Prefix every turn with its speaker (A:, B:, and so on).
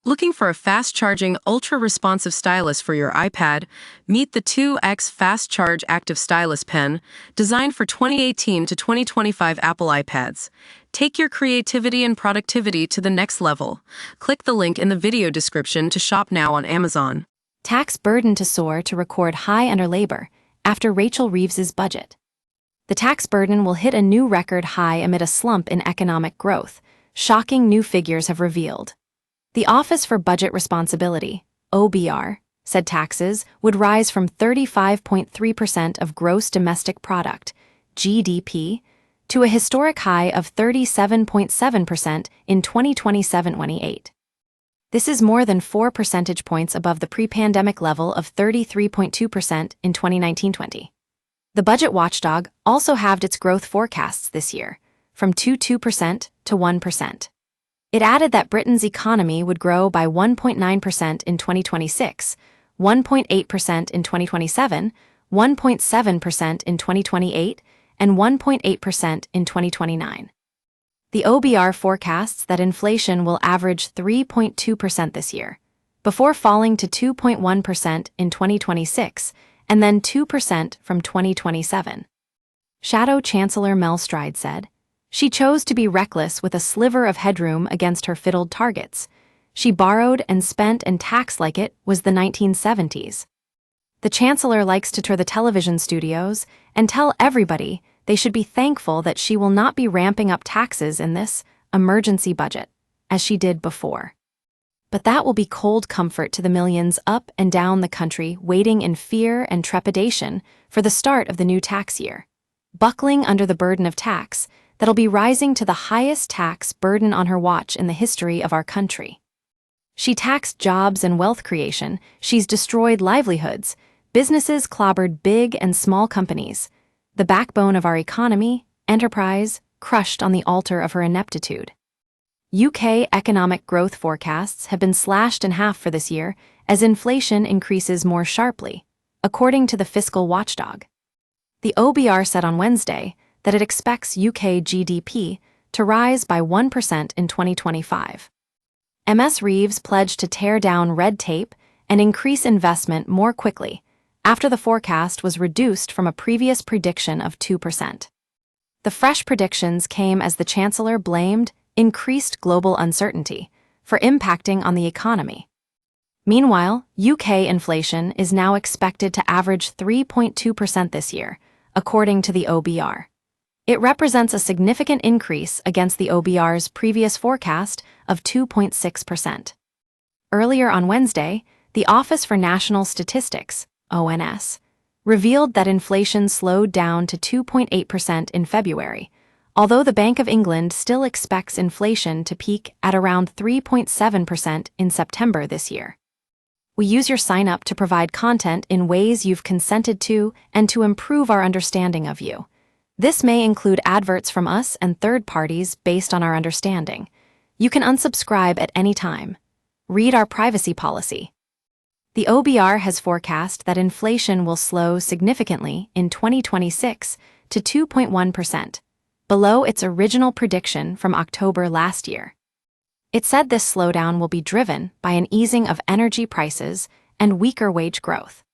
A: Looking for a fast-charging, ultra-responsive stylus for your iPad? Meet the 2X Fast Charge Active Stylus Pen, designed for 2018 to 2025 Apple iPads. Take your creativity and productivity to the next level. Click the link in the video description to shop now on Amazon.
B: Tax burden to soar to record high under labor, after Rachel Reeves's budget. The tax burden will hit a new record high amid a slump in economic growth, shocking new figures have revealed. The Office for Budget Responsibility, OBR, said taxes would rise from 35.3% of gross domestic product, GDP, to a historic high of 37.7% in 2027-28. This is more than 4 percentage points above the pre-pandemic level of 33.2% in 2019-20. The budget watchdog also halved its growth forecasts this year, from 2% to 1%. It added that Britain's economy would grow by 1.9% in 2026, 1.8% in 2027, 1.7% in 2028, and 1.8% in 2029. The OBR forecasts that inflation will average 3.2% this year, before falling to 2.1% in 2026, and then 2% from 2027. Shadow Chancellor Mel Stride said, "She chose to be reckless with a sliver of headroom against her fiddled targets. She borrowed and spent and taxed like it was the 1970s. The Chancellor likes to tour the television studios and tell everybody they should be thankful that she will not be ramping up taxes in this emergency budget, as she did before. But that will be cold comfort to the millions up and down the country waiting in fear and trepidation for the start of the new tax year, buckling under the burden of tax that'll be rising to the highest tax burden on her watch in the history of our country. She taxed jobs and wealth creation, she's destroyed livelihoods, businesses clobbered big and small companies, the backbone of our economy, enterprise, crushed on the altar of her ineptitude. UK economic growth forecasts have been slashed in half for this year as inflation increases more sharply, according to the fiscal watchdog. The OBR said on Wednesday that it expects UK GDP to rise by 1% in 2025. Ms. Reeves pledged to tear down red tape and increase investment more quickly after the forecast was reduced from a previous prediction of 2%. The fresh predictions came as the Chancellor blamed increased global uncertainty for impacting on the economy. Meanwhile, UK inflation is now expected to average 3.2% this year, according to the OBR. It represents a significant increase against the OBR's previous forecast of 2.6%. Earlier on Wednesday, the Office for National Statistics, ONS, revealed that inflation slowed down to 2.8% in February, although the Bank of England still expects inflation to peak at around 3.7% in September this year. We use your sign-up to provide content in ways you've consented to and to improve our understanding of you. This may include adverts from us and third parties based on our understanding. You can unsubscribe at any time. Read our privacy policy. The OBR has forecast that inflation will slow significantly in 2026 to 2.1%, below its original prediction from October last year. It said this slowdown will be driven by an easing of energy prices and weaker wage growth.